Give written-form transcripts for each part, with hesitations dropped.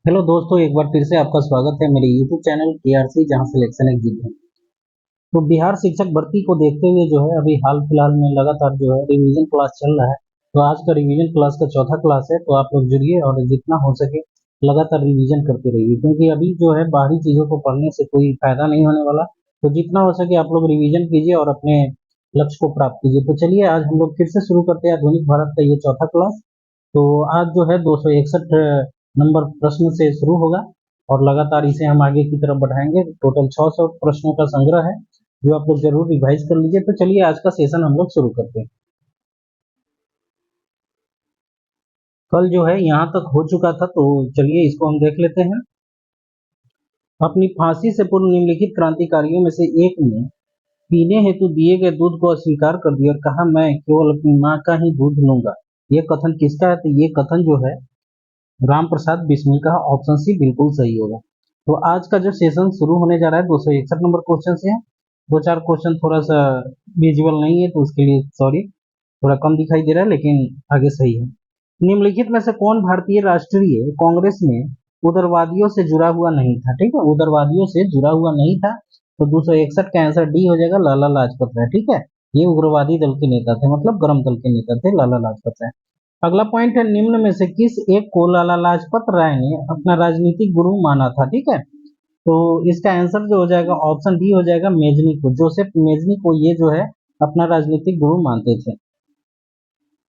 Hello दोस्तों, एक बार फिर से आपका स्वागत है मेरे यूट्यूब चैनल केआरसी, जहां सिलेक्शन एग्जिट है। तो बिहार शिक्षक भर्ती को देखते हुए जो है अभी हाल फिलहाल में लगातार जो है रिवीजन क्लास चल रहा है। तो आज का रिवीजन क्लास का चौथा क्लास है, तो आप लोग जुड़िए और जितना हो सके लगातार रिवीजन करते रहिए, क्योंकि अभी जो है बाहरी चीजों को पढ़ने से कोई फायदा नहीं होने वाला। तो जितना हो सके आप लोग रिवीजन कीजिए और अपने लक्ष्य को प्राप्त कीजिए। तो चलिए आज हम लोग फिर से शुरू करते हैं आधुनिक भारत का ये चौथा क्लास। तो आज जो है 261 नंबर प्रश्न से शुरू होगा और लगातार इसे हम आगे की तरफ बढ़ाएंगे। टोटल 600 प्रश्नों का संग्रह है, जो आप लोग जरूर रिवाइज कर लीजिए। तो चलिए आज का सेशन हम लोग शुरू करते हैं। कल जो है यहाँ तक हो चुका था, तो चलिए इसको हम देख लेते हैं। अपनी फांसी से पूर्व निम्नलिखित क्रांतिकारियों में से एक ने पीने हेतु दिए गए दूध को अस्वीकार कर दिया और कहा, मैं केवल अपनी माँ का ही दूध लूंगा। यह कथन किसका है? तो ये कथन जो है राम प्रसाद बिस्मिल का। ऑप्शन सी बिल्कुल सही होगा। तो आज का जो सेशन शुरू होने जा रहा है 261 नंबर क्वेश्चन से है। दो चार क्वेश्चन थोड़ा सा विजुअल नहीं है, तो उसके लिए सॉरी, थोड़ा कम दिखाई दे रहा है, लेकिन आगे सही है। निम्नलिखित में से कौन भारतीय राष्ट्रीय कांग्रेस में उग्रवादियों से जुड़ा हुआ नहीं था? ठीक है, उग्रवादियों से जुड़ा हुआ नहीं था। तो 261 का आंसर डी हो जाएगा, लाला लाजपत राय। ठीक है, ये उग्रवादी दल के नेता थे, मतलब गरम दल के नेता थे लाला लाजपत राय। अगला पॉइंट है, निम्न में से किस एक को लाला लाजपत राय ने अपना राजनीतिक गुरु माना था? ठीक है, तो इसका आंसर जो हो जाएगा ऑप्शन डी हो जाएगा, मेजनी को। जोसेफ मेजनी को ये जो है अपना राजनीतिक गुरु मानते थे।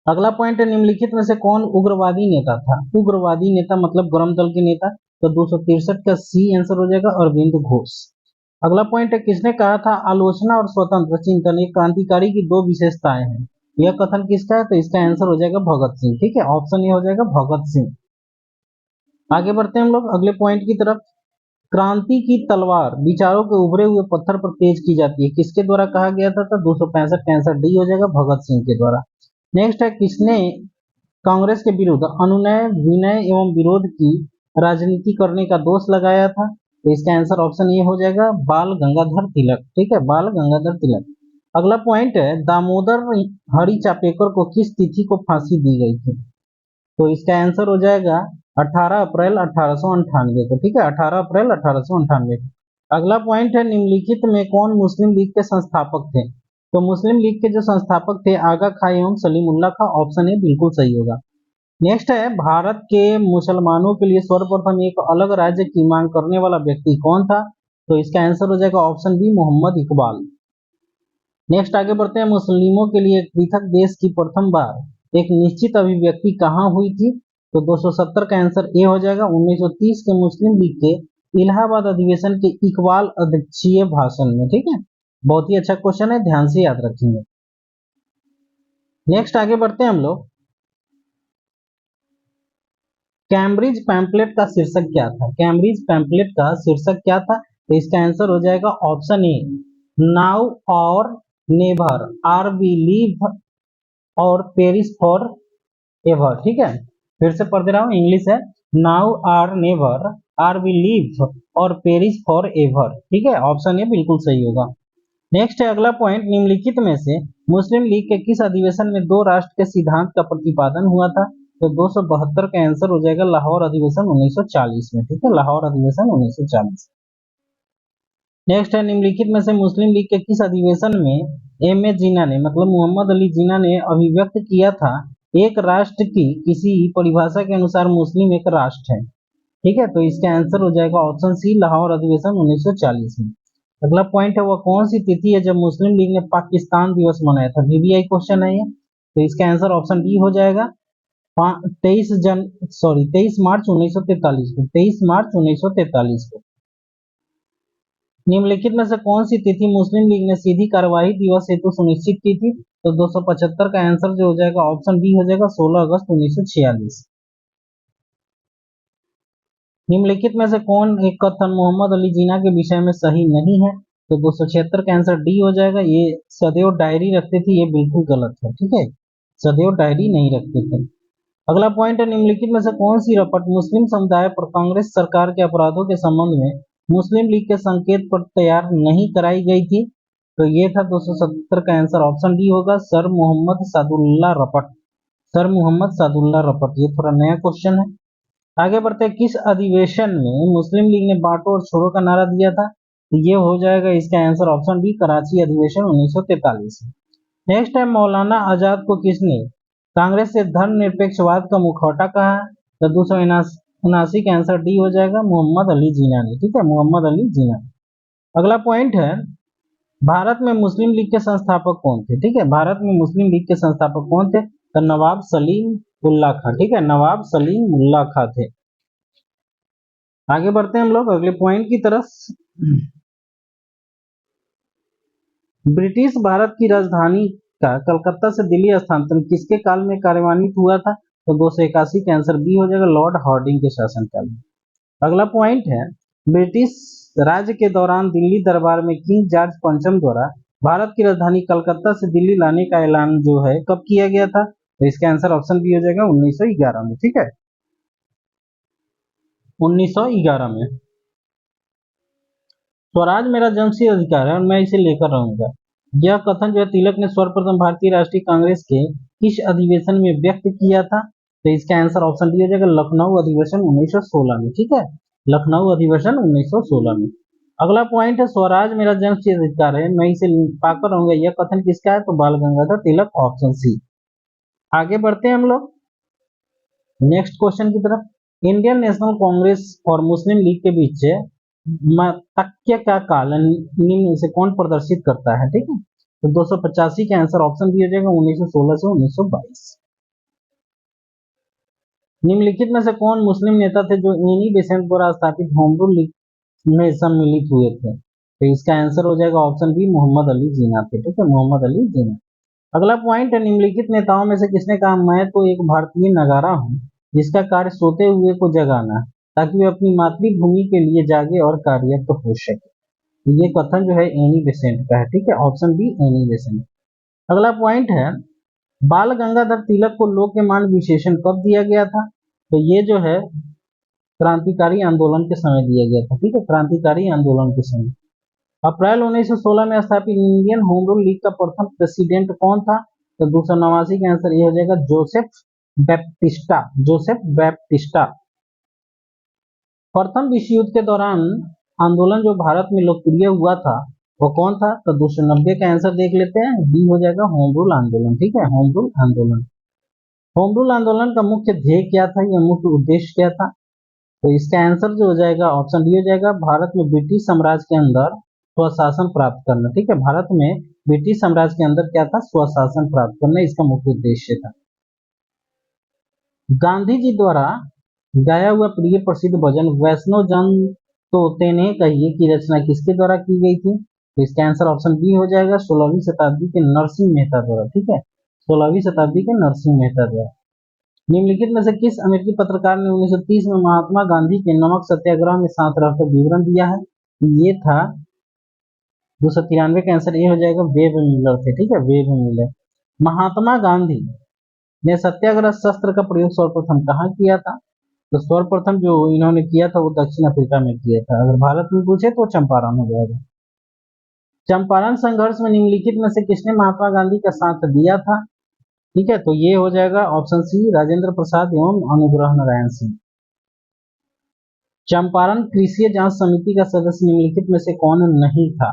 अगला पॉइंट है, निम्नलिखित में से कौन उग्रवादी नेता था? उग्रवादी नेता मतलब गरम दल के नेता। तो 263 का सी आंसर हो जाएगा, अरविंद घोष। अगला पॉइंट है, किसने कहा था आलोचना और स्वतंत्र चिंतन एक क्रांतिकारी की दो विशेषताएं हैं? यह कथन किसका है? तो इसका आंसर हो जाएगा भगत सिंह। ठीक है, ऑप्शन ए हो जाएगा भगत सिंह। आगे बढ़ते हैं हम लोग अगले पॉइंट की तरफ। क्रांति की तलवार विचारों के उभरे हुए पत्थर पर तेज की जाती है, किसके द्वारा कहा गया था? 265 का आंसर डी हो जाएगा, भगत सिंह के द्वारा। नेक्स्ट है, किसने कांग्रेस के विरुद्ध अनुनय विनय एवं विरोध की राजनीति करने का दोष लगाया था? तो इसका आंसर ऑप्शन ए हो जाएगा, बाल गंगाधर तिलक। ठीक है, बाल गंगाधर तिलक। अगला पॉइंट है, दामोदर हरि चापेकर को किस तिथि को फांसी दी गई थी? तो इसका आंसर हो जाएगा 18 अप्रैल 1898 को। ठीक है, 18 अप्रैल 1898। अगला पॉइंट है, निम्नलिखित में कौन मुस्लिम लीग के संस्थापक थे? तो मुस्लिम लीग के जो संस्थापक थे आगा खां एवं सलीमुल्लाह खां। ऑप्शन ए बिल्कुल सही होगा। नेक्स्ट है, भारत के मुसलमानों के लिए सर्वप्रथम एक अलग राज्य की मांग करने वाला व्यक्ति कौन था? तो इसका आंसर हो जाएगा option B, Mohammad Iqbal. Next आगे बढ़ते हैं, मुस्लिमों के लिए एक पृथक देश की प्रथम बार एक निश्चित अभिव्यक्ति कहाँ हुई थी? तो 270 का आंसर ए हो जाएगा, 1930 के मुस्लिम लीग के इलाहाबाद अधिवेशन के इकबाल अध्यक्षीय भाषण में। ठीक है, बहुत ही अच्छा क्वेश्चन है, ध्यान से याद रखेंगे। नेक्स्ट आगे बढ़ते हैं हम लोग। कैम्ब्रिज पैम्पलेट का शीर्षक क्या था? कैम्ब्रिज पैम्पलेट का शीर्षक क्या था? तो इसका आंसर हो जाएगा ऑप्शन ए, नाउ और never, or we live or perish forever. ठीक है, फिर से पढ़ दे रहा हूँ, इंग्लिश है, now or never, or we live or perish forever. ठीक है, ऑप्शन ए बिल्कुल सही होगा। नेक्स्ट है अगला पॉइंट, निम्नलिखित में से मुस्लिम लीग के किस अधिवेशन में दो राष्ट्र के सिद्धांत का प्रतिपादन हुआ था? तो 272 का आंसर हो जाएगा, लाहौर अधिवेशन 1940 में। ठीक है, लाहौर अधिवेशन 1940। नेक्स्ट है, निम्नलिखित में से मुस्लिम लीग के किस अधिवेशन में एम ए जिन्ना ने, मतलब मोहम्मद अली जिन्ना ने अभिव्यक्त किया था एक राष्ट्र की किसी परिभाषा के अनुसार मुस्लिम एक राष्ट्र है? ठीक है, तो इसका आंसर हो जाएगा ऑप्शन सी, लाहौर अधिवेशन 1940 में। अगला पॉइंट है, वह कौन सी तिथि है जब मुस्लिम लीग ने पाकिस्तान दिवस मनाया था? वीवीआई क्वेश्चन है ये। तो इसका आंसर ऑप्शन डी हो जाएगा, 23 मार्च 1943 को, 23 मार्च 1943 को। निम्नलिखित में से कौन सी तिथि मुस्लिम लीग ने सीधी कार्यवाही दिवस हेतु सुनिश्चित की थी? तो 275 का आंसर जो हो जाएगा ऑप्शन बी हो जाएगा, 16 अगस्त 1946। निम्नलिखित में से कौन एक कथन मोहम्मद अली जिन्ना के विषय में सही नहीं है? तो 276 का आंसर डी हो जाएगा, ये सदैव डायरी रखते थे, ये बिल्कुल गलत है। ठीक है, सदैव डायरी नहीं रखते थे। अगला पॉइंट है, निम्नलिखित में से कौन सी रपट मुस्लिम समुदाय पर कांग्रेस सरकार के अपराधों के संबंध में मुस्लिम लीग के संकेत पर तैयार नहीं कराई गई थी? तो ये था 270 का आंसर, ऑप्शन डी होगा, सर मोहम्मद सादुल्ला रपट। सर मोहम्मद सादुल्ला रपट, ये थोड़ा नया क्वेश्चन है। आगे बढ़ते हैं, किस अधिवेशन में मुस्लिम लीग ने बांटो और छोड़ो का नारा दिया था? तो ये हो जाएगा इसका आंसर ऑप्शन बी, कराची अधिवेशन 1943 में। नेक्स्ट है, मौलाना आजाद को किसने कांग्रेस से धर्मनिरपेक्षवाद का मुखौटा कहा? तो 279 का आंसर डी हो जाएगा, मोहम्मद अली जिन्ना ने। ठीक है, मोहम्मद अली जिन्ना। अगला पॉइंट है, भारत में मुस्लिम लीग के संस्थापक कौन थे? ठीक है, भारत में मुस्लिम लीग के संस्थापक कौन थे? तो नवाब सलीम उल्ला खां। ठीक है, नवाब सलीम उल्ला खां थे। आगे बढ़ते हैं हम लोग अगले पॉइंट की तरफ। ब्रिटिश भारत की राजधानी का कलकत्ता से दिल्ली स्थानांतरण किसके काल में कार्यान्वित हुआ था? तो 281 का आंसर बी हो जाएगा, लॉर्ड हार्डिंग के शासनकाल में। अगला पॉइंट है, ब्रिटिश राज के दौरान दिल्ली दरबार में किंग जॉर्ज पंचम द्वारा भारत की राजधानी कलकत्ता से दिल्ली लाने का ऐलान जो है कब किया गया था? तो इसका आंसर ऑप्शन बी हो जाएगा, 1911 में। ठीक है, 1911 में। स्वराज मेरा जन्मसिद्ध अधिकार है और मैं इसे लेकर रहूंगा, यह कथन जो है तिलक ने सर्वप्रथम भारतीय राष्ट्रीय कांग्रेस के किस अधिवेशन में व्यक्त किया था? तो इसका आंसर ऑप्शन डी हो जाएगा, लखनऊ अधिवेशन 1916 में। ठीक है, लखनऊ अधिवेशन 1916 में। अगला पॉइंट है, स्वराज मेरा जन्मसिद्ध अधिकार है, मैं इसे पाकर रहूंगा, यह कथन किसका है? तो बाल गंगाधर तिलक, ऑप्शन सी। आगे बढ़ते हैं हम लोग नेक्स्ट क्वेश्चन की तरफ। इंडियन नेशनल कांग्रेस और मुस्लिम लीग के बीच तक्य का काल निम्न से कौन प्रदर्शित करता है? ठीक है, तो 285 का आंसर ऑप्शन बी हो जाएगा, 1916 से 1922। निम्नलिखित में से कौन मुस्लिम नेता थे जो एनी बेसेंट द्वारा स्थापित होम रूल लीग में सम्मिलित हुए थे? तो इसका आंसर हो जाएगा ऑप्शन बी, मोहम्मद अली जिन्ना थे। ठीक है, मोहम्मद अली जिन्ना। अगला पॉइंट है, निम्नलिखित नेताओं में से किसने कहा, मैं तो एक भारतीय नगारा हूँ जिसका कार्य सोते हुए को जगाना, ताकि वे अपनी मातृभूमि के लिए जागे और कार्यरत हो सके। ये कथन जो है एनी बेसेंट का है। ठीक है, ऑप्शन बी, एनी बेसेंट। अगला पॉइंट है, बाल गंगाधर तिलक को लोकमान विशेषण कब दिया गया था? तो ये जो है क्रांतिकारी आंदोलन के समय दिया गया था। ठीक है, क्रांतिकारी आंदोलन के समय। अप्रैल 1916 में स्थापित इंडियन होम रूल लीग का प्रथम प्रेसिडेंट कौन था? तो 289 का आंसर ये हो जाएगा, जोसेफ बैप्टिस्टा, जोसेफ बैप्टिस्टा। प्रथम विश्व युद्ध के दौरान आंदोलन जो भारत में लोकप्रिय हुआ था वो कौन था? तो 290 का आंसर देख लेते हैं, बी हो जाएगा, होम रूल आंदोलन। ठीक है, होम रूल आंदोलन। होम रूल आंदोलन का मुख्य ध्येय क्या था, यह मुख्य उद्देश्य क्या था? तो इसका आंसर जो हो जाएगा ऑप्शन डी हो जाएगा, भारत में ब्रिटिश साम्राज्य के अंदर स्वशासन प्राप्त करना। ठीक है, भारत में ब्रिटिश साम्राज्य के अंदर क्या था? स्वशासन प्राप्त करना, इसका मुख्य उद्देश्य था। गांधी जी द्वारा गाया हुआ प्रिय प्रसिद्ध भजन वैष्णव जन तो तेने कहिए की रचना किसके द्वारा की गई थी? तो इसका आंसर ऑप्शन बी हो जाएगा, 16वीं शताब्दी के नरसिंह मेहता द्वारा। ठीक है, 16वीं शताब्दी के नरसिंह मेहता द्वारा। निम्नलिखित में से किस अमेरिकी पत्रकार ने 1930 में महात्मा गांधी के नमक सत्याग्रह में साथ रहकर विवरण दिया है? ये था 293 का आंसर ये हो जाएगा, वेब मिलर थे। ठीक है, वेब मिलर। महात्मा गांधी ने सत्याग्रह शस्त्र का प्रयोग सर्वप्रथम कहाँ किया था? तो सर्वप्रथम जो इन्होंने किया था वो दक्षिण अफ्रीका में किया था। अगर भारत में पूछे तो चंपारण हो जाएगा। चंपारण संघर्ष में निम्नलिखित में से किसने महात्मा गांधी का साथ दिया था? ठीक है, तो ये हो जाएगा ऑप्शन सी, राजेंद्र प्रसाद एवं अनुग्रह नारायण सिंह। चंपारण कृषि जांच समिति का सदस्य निम्नलिखित में से कौन नहीं था?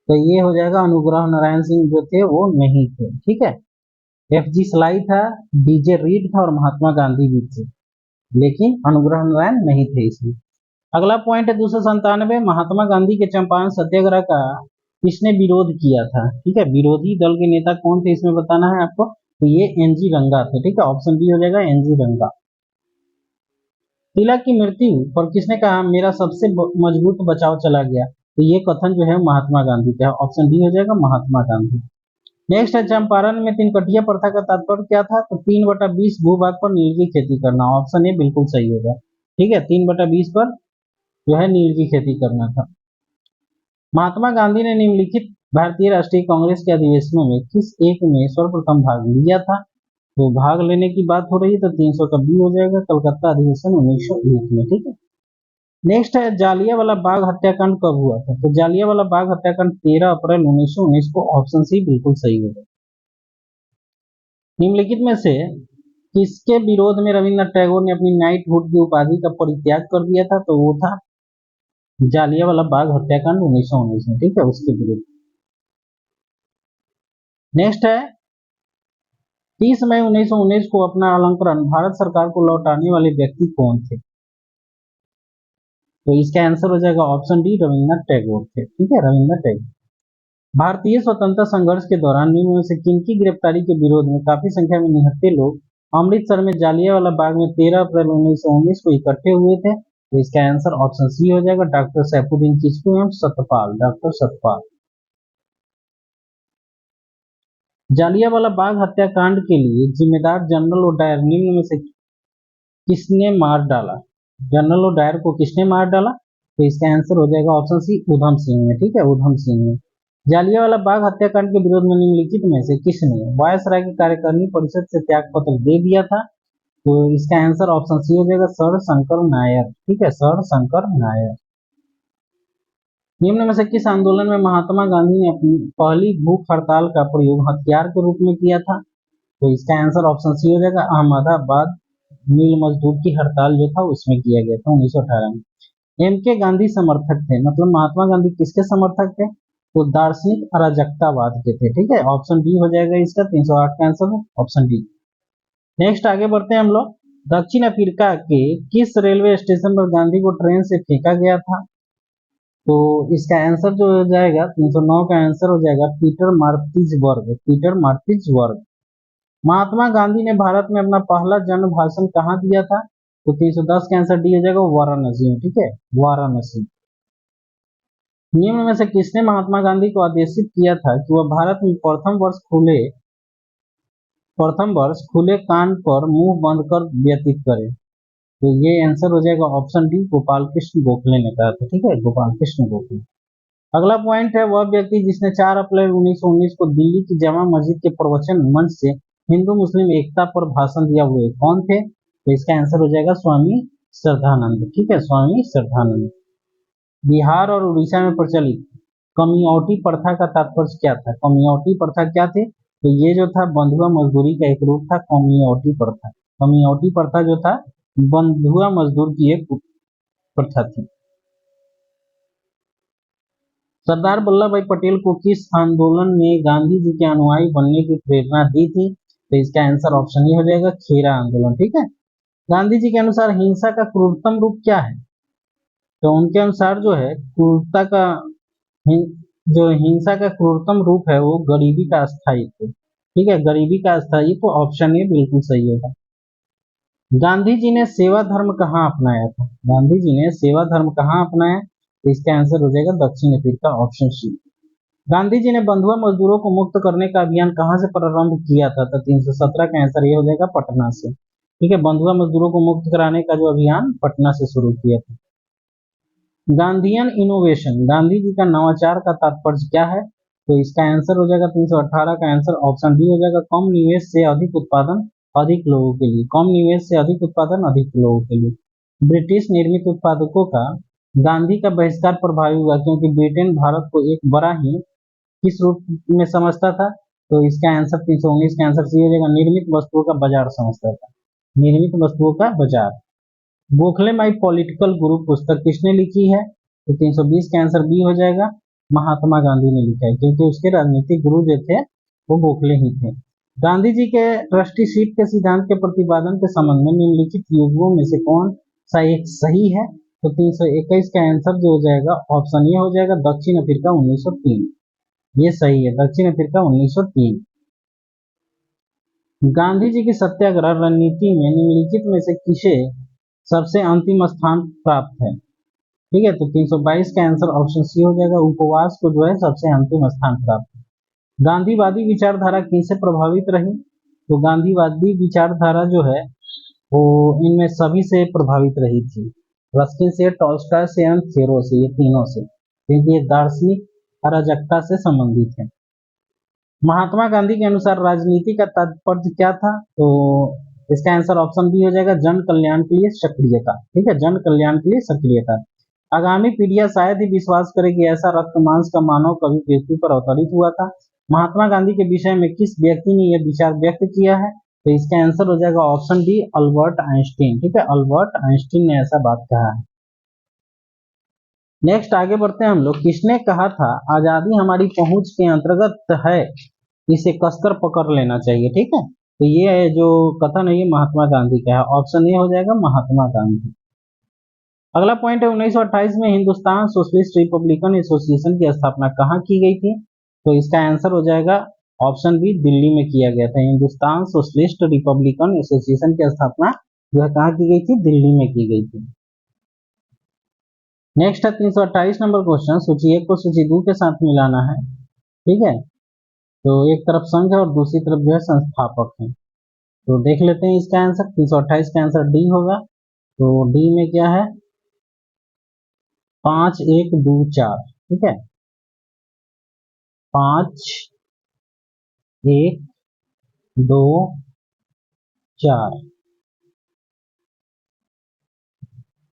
तो ये हो जाएगा, अनुग्रह नारायण सिंह जो थे वो नहीं थे। ठीक है, FG सलाई था, DJ रीड था और महात्मा गांधी भी थे, लेकिन अनुग्रह नारायण नहीं थे इसमें। अगला पॉइंट है 297, महात्मा गांधी के चंपारण सत्याग्रह का किसने विरोध किया था? ठीक है, विरोधी दल के नेता कौन थे इसमें बताना है आपको। तो ये NG रंगा थे। ठीक है, ऑप्शन बी हो जाएगा, NG रंगा। तिलक की मृत्यु पर किसने कहा, मेरा सबसे मजबूत बचाव चला गया? तो ये कथन जो है महात्मा गांधी का, ऑप्शन डी हो जाएगा, महात्मा गांधी। नेक्स्ट है, चंपारण में तीन कटिया प्रथा का तात्पर्य क्या था? तो 3/20 भूभाग पर नील की खेती करना, ऑप्शन ए बिल्कुल सही होगा। ठीक है, 3/20 पर जो है नील की खेती करना था। महात्मा गांधी ने निम्नलिखित भारतीय राष्ट्रीय कांग्रेस के अधिवेशनों में किस एक में सर्वप्रथम भाग लिया था? तो भाग लेने की बात हो रही है तो 300 का बी हो जाएगा, कलकत्ता अधिवेशन 1901 में। ठीक है, नेक्स्ट है, जालियांवाला बाग हत्याकांड कब हुआ था? तो जालियांवाला बाग हत्याकांड 13 अप्रैल 1919 को, ऑप्शन सी बिल्कुल सही होगा। निम्नलिखित में से किसके विरोध में रविन्द्रनाथ टैगोर ने अपनी नाइटहुड की उपाधि का परित्याग कर दिया था? तो वो था जालियांवाला बाग हत्याकांड 1919 में, ठीक है, उसके विरुद्ध। नेक्स्ट है 30 मई 1919 को अपना अलंकरण भारत सरकार को लौटाने वाले व्यक्ति कौन थे? तो इसका आंसर हो जाएगा ऑप्शन डी, रविन्द्रनाथ टैगोर थे, ठीक है, रविन्द्रनाथ टैगोर। भारतीय स्वतंत्रता संघर्ष के दौरान निम्न में से किनकी गिरफ्तारी के विरोध में काफी संख्या में निहत्थे लोग अमृतसर में जालियांवाला बाग में 13 अप्रैल 1919 को इकट्ठे हुए थे? तो इसका आंसर ऑप्शन सी हो जाएगा, डॉक्टर सैफुद्दीन किचलू एवं सत्यपाल, डॉक्टर सत्यपाल। जालियांवाला बाग हत्याकांड के लिए जिम्मेदार जनरल ओडायर निम्न में से किसने मार डाला? जनरल ओडायर को किसने मार डाला? तो इसका आंसर हो जाएगा ऑप्शन सी, उधम सिंह ने, ठीक है, उधम सिंह ने। जालियांवाला बाग हत्याकांड के विरोध में निम्नलिखित में से किसने वायसराय की कार्यकारिणी परिषद से त्याग पत्र दे दिया था? तो इसका आंसर ऑप्शन सी हो जाएगा, सर शंकर नायर, ठीक है, सर शंकर नायर। निम्न में से किस आंदोलन में महात्मा गांधी ने अपनी पहली भूख हड़ताल का प्रयोग हथियार के रूप में किया था? तो इसका आंसर ऑप्शन सी हो जाएगा, अहमदाबाद मिल मजदूर की हड़ताल जो था उसमें किया गया था 1918 में। एम के गांधी समर्थक थे, मतलब महात्मा गांधी किसके समर्थक थे? तो दार्शनिक अराजकतावाद के थे, ठीक है, ऑप्शन डी हो जाएगा इसका 308 का आंसर, ऑप्शन डी। नेक्स्ट आगे बढ़ते हैं हम लोग। दक्षिण अफ्रीका के किस रेलवे स्टेशन पर गांधी को ट्रेन से फेंका गया था? तो इसका आंसर जो हो जाएगा 309 का आंसर हो जाएगा पीटर मार्टिज़बर्ग, पीटर मार्टिज़बर्ग। महात्मा गांधी ने भारत में अपना पहला जन भाषण कहाँ दिया था? तो 310 का आंसर डी हो जाएगा वाराणसी में, ठीक है, वाराणसी। निम्न में से किसने महात्मा गांधी को आदेशित किया था कि वह भारत में प्रथम वर्ष खुले कान पर मुंह बंद कर व्यतीत करे? तो ये आंसर हो जाएगा ऑप्शन डी, गोपाल कृष्ण गोखले ने कहा था, ठीक है, गोपाल कृष्ण गोखले। अगला पॉइंट है वह व्यक्ति जिसने 4 अप्रैल 1919 को दिल्ली की जामा मस्जिद के प्रवचन मंच से हिंदू मुस्लिम एकता पर भाषण दिया हुए कौन थे? तो इसका आंसर हो जाएगा स्वामी श्रद्धानंद, ठीक है, स्वामी श्रद्धानंद। बिहार और उड़ीसा में प्रचलित कमियौटी प्रथा का तात्पर्य क्या था? कमियौटी प्रथा क्या थी? तो ये जो था बंधुआ मजदूरी का एक रूप था कमियौटी प्रथा। कमियौटी प्रथा जो था बंधुआ मजदूर की एक प्रथा थी। सरदार वल्लभ भाई पटेल को किस आंदोलन ने गांधी जी के अनुयायी बनने की प्रेरणा दी थी? तो इसका आंसर ऑप्शन ही हो जाएगा खेरा आंदोलन, ठीक है। गांधी जी के अनुसार हिंसा का क्रूरतम रूप क्या है? तो उनके अनुसार जो है क्रूरता का जो हिंसा का क्रूरतम रूप है वो गरीबी का अस्थायित्व, ठीक है, गरीबी का अस्थायित्व, ऑप्शन ए बिल्कुल सही होगा। गांधी जी ने सेवा धर्म कहाँ अपनाया था? गांधी जी ने सेवा धर्म कहाँ अपनाया? तो इसका आंसर हो जाएगा दक्षिण Africa, option C. Gandhi ji ने बंधुआ मजदूरों को मुक्त करने का अभियान कहाँ से प्रारंभ किया था? तो 317 का आंसर ये हो जाएगा पटना से, ठीक है, बंधुआ मजदूरों को मुक्त कराने का जो अभियान पटना से शुरू किया था। गांधीयन इनोवेशन, गांधी जी का नवाचार का तात्पर्य क्या है? तो इसका आंसर हो जाएगा 318 का आंसर ऑप्शन डी हो जाएगा कम निवेश से अधिक उत्पादन अधिक लोगों के लिए, कम निवेश से अधिक उत्पादन अधिक लोगों के लिए। ब्रिटिश निर्मित उत्पादकों का गांधी का बहिष्कार प्रभावी हुआ क्योंकि ब्रिटेन भारत को एक बड़ा ही किस रूप में समझता था? तो इसका आंसर 319 का आंसर सी हो जाएगा निर्मित वस्तुओं का बाजार समझता था, निर्मित वस्तुओं का बाजार। गोखले माई पॉलिटिकल गुरु पुस्तक किसने लिखी है? तो 320 का आंसर बी हो जाएगा महात्मा गांधी ने लिखा है क्योंकि उसके राजनीतिक गुरु जो थे वो गोखले ही थे। गांधी जी के ट्रस्टीशिप के सिद्धांत के प्रतिपादन के संबंध में निम्नलिखित युगों में से कौन सा एक सही है? तो 321 का आंसर जो हो जाएगा ऑप्शन ए हो जाएगा दक्षिण अफ्रीका 1903, ये सही है, दक्षिण अफ्रीका 1903। गांधी जी की सत्याग्रह रणनीति में निम्नलिखित में से किसे सबसे अंतिम स्थान प्राप्त है? ठीक है, तो 322 का आंसर ऑप्शन सी हो जाएगा उपवास को जो है सबसे अंतिम स्थान प्राप्त है। गांधीवादी विचारधारा किनसे प्रभावित रही? तो गांधीवादी विचारधारा जो है वो इनमें सभी से प्रभावित रही थी, रस्किन से, टॉल्स्टॉय से एवं थेरो से, ये तीनों से, क्योंकि ये दार्शनिक अराजकता से संबंधित है। महात्मा गांधी के अनुसार राजनीति का तात्पर्य क्या था? तो इसका आंसर ऑप्शन बी हो जाएगा जन कल्याण के लिए सक्रियता, ठीक है, जन कल्याण के लिए सक्रियता। आगामी पीढ़ियां शायद ही विश्वास करे कि ऐसा रक्त मांस का मानव कभी पृथ्वी पर अवतरित हुआ था। महात्मा गांधी के विषय में किस व्यक्ति ने यह विचार व्यक्त किया है? तो इसका आंसर हो जाएगा ऑप्शन डी, अल्बर्ट आइंस्टीन। ठीक है, अल्बर्ट आइंस्टीन ने ऐसा बात कहा है। नेक्स्ट आगे बढ़ते हैं हम लोग। किसने कहा था आजादी हमारी पहुंच के अंतर्गत है, इसे कसकर पकड़ लेना चाहिए। ठीक है, तो ये जो कथन है ये महात्मा गांधी का है। ऑप्शन ए हो जाएगा महात्मा गांधी। अगला पॉइंट है 1928 में हिंदुस्तान सोशलिस्ट रिपब्लिकन एसोसिएशन की स्थापना कहाँ की गई थी? तो इसका आंसर हो जाएगा ऑप्शन बी, दिल्ली में किया गया था। हिंदुस्तान सोशलिस्ट रिपब्लिकन एसोसिएशन की स्थापना जो है कहाँ की गई थी? दिल्ली में की गई थी। नेक्स्ट है 328 नंबर क्वेश्चन। सूची 1 को सूची 2 के साथ मिलाना है। ठीक है, तो एक तरफ संघ है और दूसरी तरफ जो है संस्थापक है। तो देख लेते हैं इसका आंसर। 328 का आंसर डी होगा। तो डी में क्या है? 5 1 2 4। ठीक है, 5 1 2 4।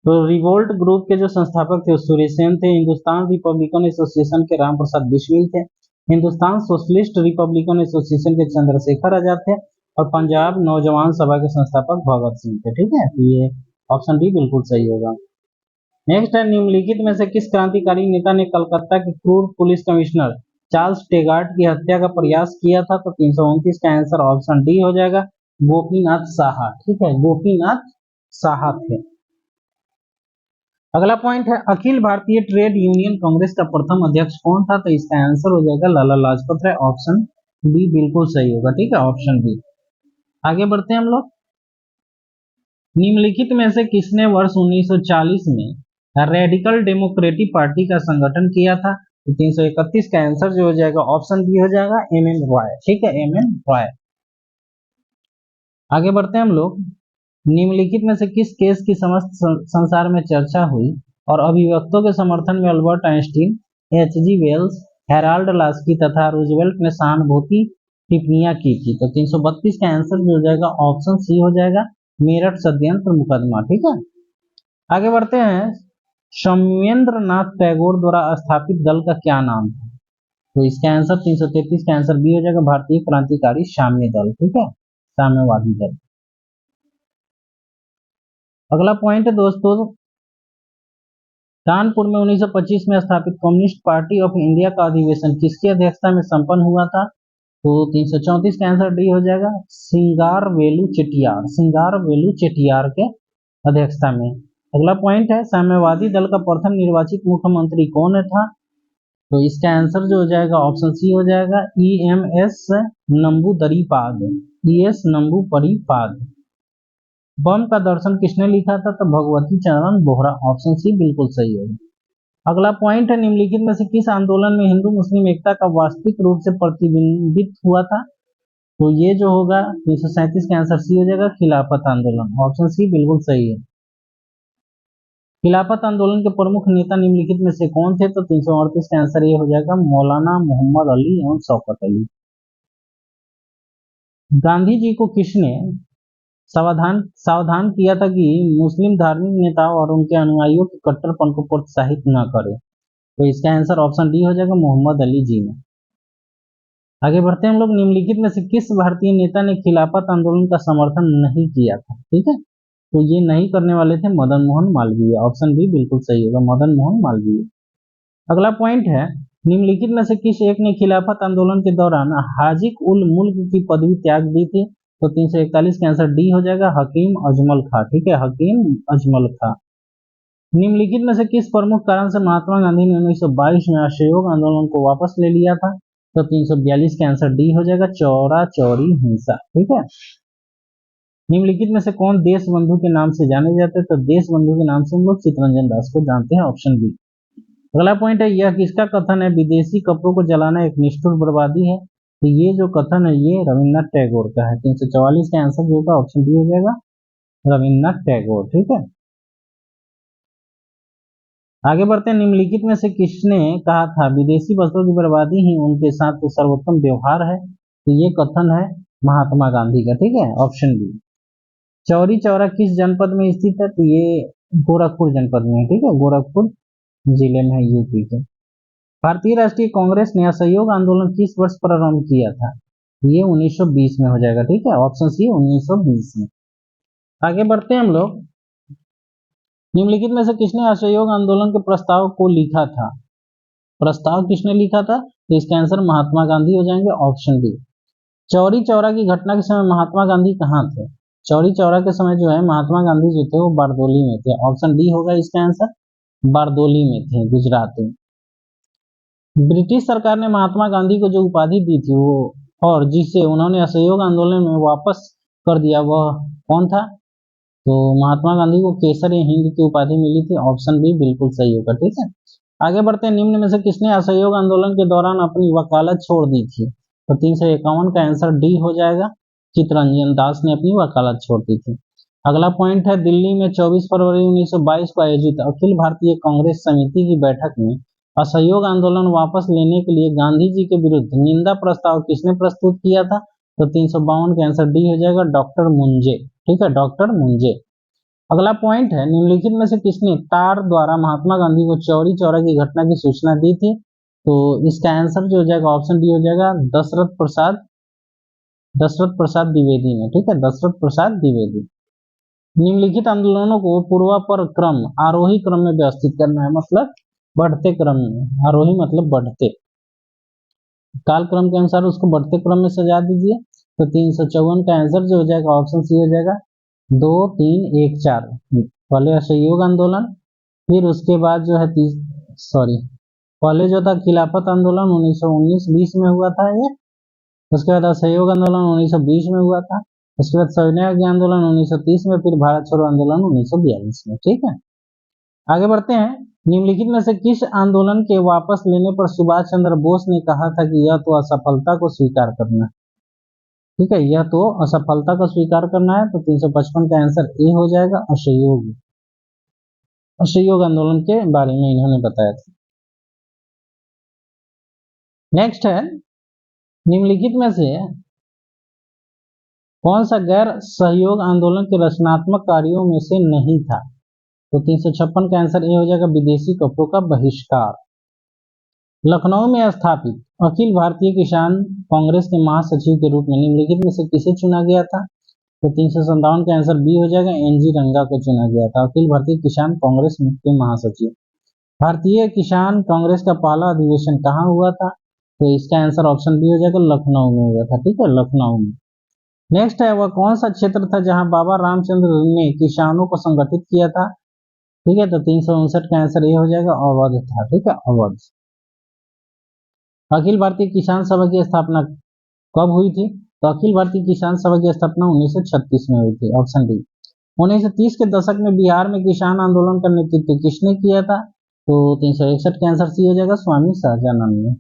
तो रिवोल्ट ग्रुप के जो संस्थापक थे सूर्यसेन थे। हिंदुस्तान रिपब्लिकन एसोसिएशन के राम प्रसाद बिस्मिल थे। हिंदुस्तान सोशलिस्ट रिपब्लिकन एसोसिएशन के चंद्रशेखर आजाद थे। और पंजाब नौजवान सभा के संस्थापक भगत सिंह थे। ठीक है, तो ये ऑप्शन डी बिल्कुल सही होगा। नेक्स्ट है निम्नलिखित में से किस क्रांतिकारी नेता ने कलकत्ता के क्रूर पुलिस कमिश्नर चार्ल्स टेगार्ट की हत्या का प्रयास किया था? तो 329 का आंसर ऑप्शन डी हो जाएगा, गोपीनाथ साहा। ठीक है, गोपीनाथ साहा थे। अगला पॉइंट है अखिल भारतीय ट्रेड यूनियन कांग्रेस का प्रथम अध्यक्ष कौन था? तो इसका आंसर हो जाएगा लाला लाजपत राय। ऑप्शन बी बिल्कुल सही होगा। ठीक है, ऑप्शन बी। आगे बढ़ते हैं हम लोग। निम्नलिखित में से किसने वर्ष 1940 में रेडिकल डेमोक्रेटिक पार्टी का संगठन किया था? तो 331 का आंसर जो हो जाएगा ऑप्शन बी हो जाएगा, एम.एन. रॉय। ठीक है, एम.एन. रॉय। आगे बढ़ते हैं हम लोग। निम्नलिखित में से किस केस की समस्त संसार में चर्चा हुई और अभिव्यक्तों के समर्थन में Albert Einstein, H G. Wells, Harold Laski तथा रूजवेल्ट ने सहानुभूति टिप्पणियां की थी? तो 332 का आंसर जो हो जाएगा ऑप्शन सी हो जाएगा, मेरठ षड्यंत्र मुकदमा। ठीक है, आगे बढ़ते हैं। सौम्येंद्र नाथ टैगोर द्वारा स्थापित दल का क्या नाम था? तो इसका आंसर 333 का आंसर बी हो जाएगा, भारतीय क्रांतिकारी साम्य दल। ठीक है, साम्यवादी दल। अगला पॉइंट है दोस्तों, कानपुर में 1925 में स्थापित कम्युनिस्ट पार्टी ऑफ इंडिया का अधिवेशन किसकी अध्यक्षता में संपन्न हुआ था? तो 334 का आंसर डी हो जाएगा, सिंगारवेलु चेटियार। सिंगारवेलु चेटियार के अध्यक्षता में। अगला पॉइंट है साम्यवादी दल का प्रथम निर्वाचित मुख्यमंत्री कौन था? तो इसका आंसर जो हो जाएगा ऑप्शन सी हो जाएगा, ई.एम.एस. नंबूदरीपाद। ई.एस. नंबूपरीपाद। बम का दर्शन किसने लिखा था? तो भगवती चरण बोहरा। ऑप्शन सी बिल्कुल सही है। अगला पॉइंट है निम्नलिखित में से किस आंदोलन में हिंदू मुस्लिम एकता का वास्तविक रूप से प्रतिबिंबित हुआ था? तो ये जो होगा 337 का आंसर सी हो जाएगा, खिलाफत आंदोलन। ऑप्शन सी बिल्कुल सही है। खिलाफत आंदोलन के प्रमुख नेता निम्नलिखित में से कौन थे? तो 338 का आंसर ये हो जाएगा, मौलाना मोहम्मद अली एवं शौकत अली। गांधी जी को किसने सावधान किया था कि मुस्लिम धार्मिक नेताओं और उनके अनुयायियों के कट्टरपन को प्रोत्साहित न करें? तो इसका आंसर ऑप्शन डी हो जाएगा, मोहम्मद अली जी ने। आगे बढ़ते हैं हम लोग। निम्नलिखित में से किस भारतीय नेता ने खिलाफत आंदोलन का समर्थन नहीं किया था? ठीक है, तो ये नहीं करने वाले थे मदन मोहन मालवीय। ऑप्शन बी बिल्कुल सही होगा, मदन मोहन मालवीय। अगला पॉइंट है निम्नलिखित में से किस एक ने खिलाफत आंदोलन के दौरान हाजिक उल मुल्क की पदवी त्याग दी थी? तो 341 का आंसर डी हो जाएगा, हकीम अजमल खां। ठीक है, हकीम अजमल खां। निम्नलिखित में से किस प्रमुख कारण से महात्मा गांधी ने 1922 में असहयोग आंदोलन को वापस ले लिया था? तो 342 का आंसर डी हो जाएगा, चौरा चौरी हिंसा। ठीक है, निम्नलिखित में से कौन देश बंधु के नाम से जाने जाते हैं? तो देश बंधु के नाम से हम लोग चित्तरंजन दास को जानते हैं। Option B. अगला पॉइंट है यह किसका कथन है, विदेशी कपड़ों को जलाना एक निष्ठुर बर्बादी है? तो ये जो कथन है ये रविन्द्रनाथ टैगोर का है। 344 का आंसर जो होगा ऑप्शन डी हो जाएगा, रविन्द्रनाथ टैगोर। ठीक है, आगे बढ़ते हैं। निम्नलिखित में से किसने कहा था विदेशी वस्त्रों की बर्बादी ही उनके साथ तो सर्वोत्तम व्यवहार है? तो ये कथन है महात्मा गांधी का। ठीक है, ऑप्शन बी। चौरी चौरा किस जनपद में स्थित है? तो ये गोरखपुर जनपद में है। ठीक है, गोरखपुर जिले में है, यूपी के। भारतीय राष्ट्रीय कांग्रेस ने असहयोग आंदोलन किस वर्ष प्रारंभ किया था? ये 1920 में हो जाएगा। ठीक है, ऑप्शन सी 1920 में। आगे बढ़ते हैं हम लोग। निम्नलिखित में से किसने असहयोग आंदोलन के प्रस्ताव को लिखा था? प्रस्ताव किसने लिखा था? तो इसका आंसर महात्मा गांधी हो जाएंगे, ऑप्शन डी। चौरी चौरा की घटना के समय महात्मा गांधी कहाँ थे? चौरी चौरा के समय जो है महात्मा गांधी जो थे वो बारदोली में थे। ऑप्शन डी होगा इसका आंसर, बारदोली में थे, गुजरात में। ब्रिटिश सरकार ने महात्मा गांधी को जो उपाधि दी थी वो, और जिसे उन्होंने असहयोग आंदोलन में वापस कर दिया, वह कौन था? तो महात्मा गांधी को केसर हिंद की उपाधि मिली थी। ऑप्शन बी बिल्कुल सही होगा। ठीक है, आगे बढ़ते हैं। निम्न में से किसने असहयोग आंदोलन के दौरान अपनी वकालत छोड़ दी थी? तो 351 का आंसर डी हो जाएगा, चित्तरंजन दास ने अपनी वकालत छोड़ दी थी। अगला पॉइंट है, दिल्ली में 24 फरवरी 1922 को आयोजित अखिल भारतीय कांग्रेस समिति की बैठक में असहयोग आंदोलन वापस लेने के लिए गांधी जी के विरुद्ध निंदा प्रस्ताव किसने प्रस्तुत किया था? तो 352 का आंसर डी हो जाएगा, डॉक्टर मुंजे। ठीक है, डॉक्टर मुंजे। अगला पॉइंट है, निम्नलिखित में से किसने तार द्वारा महात्मा गांधी को चौरी चौरा की घटना की सूचना दी थी? तो इसका आंसर जो हो जाएगा ऑप्शन डी हो जाएगा, दशरथ प्रसाद द्विवेदी ने। ठीक है, दशरथ प्रसाद द्विवेदी। निम्नलिखित आंदोलनों को पूर्वापर क्रम आरोही क्रम में व्यवस्थित करना है, मतलब बढ़ते क्रम में। आरोही मतलब बढ़ते, काल क्रम के अनुसार उसको बढ़ते क्रम में सजा दीजिए। तो 354 का आंसर जो हो जाएगा ऑप्शन सी हो जाएगा, 2 3 1 4। पहले असहयोग आंदोलन, फिर उसके बाद जो है पहले जो था खिलाफत आंदोलन 1919-20 में हुआ था ये। उसके बाद असहयोग आंदोलन 1920 में हुआ था। उसके बाद सविनय आंदोलन 1930 में, फिर भारत छोड़ो आंदोलन 1942 में। ठीक है, आगे बढ़ते हैं। निम्नलिखित में से किस आंदोलन के वापस लेने पर सुभाष चंद्र बोस ने कहा था कि यह तो असफलता को स्वीकार करना? ठीक है, यह तो असफलता को स्वीकार करना है। तो 355 का आंसर ए हो जाएगा, असहयोग आंदोलन के बारे में इन्होंने बताया था। नेक्स्ट है, निम्नलिखित में से कौन सा गैर सहयोग आंदोलन के रचनात्मक कार्यों में से नहीं था? तो 356 का आंसर ए हो जाएगा, विदेशी कपड़ों का बहिष्कार। लखनऊ में स्थापित अखिल भारतीय किसान कांग्रेस के महासचिव के रूप में निम्नलिखित में से किसे चुना गया था? तो 357 का आंसर बी हो जाएगा, एनजी रंगा को चुना गया था अखिल भारतीय किसान कांग्रेस के महासचिव। भारतीय किसान कांग्रेस का पहला अधिवेशन कहाँ हुआ था? तो इसका आंसर ऑप्शन बी हो जाएगा, लखनऊ में हुआ था। ठीक है, लखनऊ में। नेक्स्ट है, वह कौन सा क्षेत्र था जहां बाबा रामचंद्र ने किसानों को संगठित किया था? ठीक है, तो 359 का आंसर ये हो जाएगा, अवध था। ठीक है, अवध। अखिल भारतीय किसान सभा की स्थापना कब हुई थी? तो अखिल भारतीय किसान सभा की स्थापना 1936 में हुई थी, ऑप्शन डी। 1930 के दशक में बिहार में किसान आंदोलन का नेतृत्व किसने किया था? तो 361 का आंसर सी हो जाएगा, स्वामी सहजानंद ने।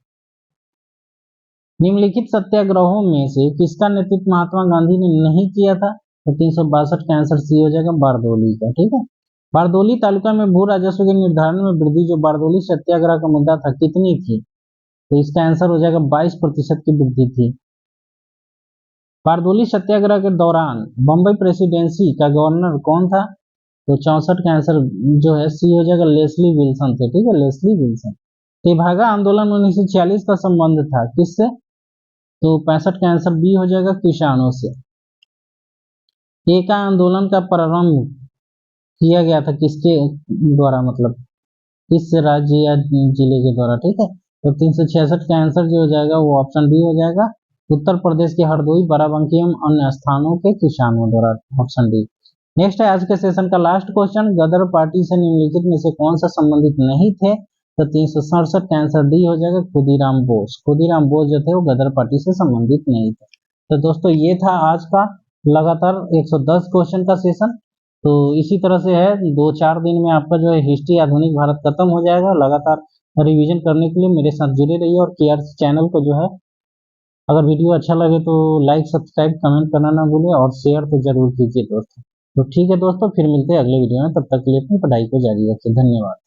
निम्नलिखित सत्याग्रहों में से किसका नेतृत्व महात्मा गांधी ने नहीं किया था? तो 362 का आंसर सी हो जाएगा, बारदोली का। ठीक है, बारदोली तालुका में भू राजस्व के निर्धारण में वृद्धि जो बारदोली सत्याग्रह का मुद्दा था, कितनी थी? तो इसका आंसर हो जाएगा 22% की वृद्धि थी। बारदोली सत्याग्रह के दौरान बंबई प्रेसिडेंसी का गवर्नर कौन था? तो 64 का आंसर जो है सी हो जाएगा, लेस्ली विल्सन थे। ठीक है, लेस्ली विल्सन। तेभागा आंदोलन 1946 का संबंध था किससे? तो 65 का आंसर बी हो जाएगा, किसानों से। एका आंदोलन का प्रारंभ किया गया था किसके द्वारा, मतलब किस राज्य या जिले के द्वारा? ठीक है, तो 366 का आंसर जो हो जाएगा वो ऑप्शन बी हो जाएगा, उत्तर प्रदेश के हरदोई, बाराबंकी एवं अन्य स्थानों के किसानों द्वारा, ऑप्शन डी। नेक्स्ट है आज के सेशन का लास्ट क्वेश्चन, गदर पार्टी से निम्नलिखित में से कौन सा संबंधित नहीं थे? तो 367 का आंसर डी हो जाएगा, खुदीराम बोस। खुदीराम बोस जो थे वो गदर पार्टी से संबंधित नहीं थे। तो दोस्तों ये था आज का लगातार 110 क्वेश्चन का सेशन। तो इसी तरह से है, 2-4 दिन में आपका जो है हिस्ट्री आधुनिक भारत खत्म हो जाएगा। लगातार रिवीजन करने के लिए मेरे साथ जुड़े रहिए और केआरसी चैनल को जो है, अगर वीडियो अच्छा लगे तो लाइक, सब्सक्राइब, कमेंट करना ना भूलें और शेयर तो जरूर कीजिए दोस्तों। तो ठीक है दोस्तों, फिर मिलते हैं अगले वीडियो में। तब तक के लिए अपनी पढ़ाई को जारी रखिए। धन्यवाद।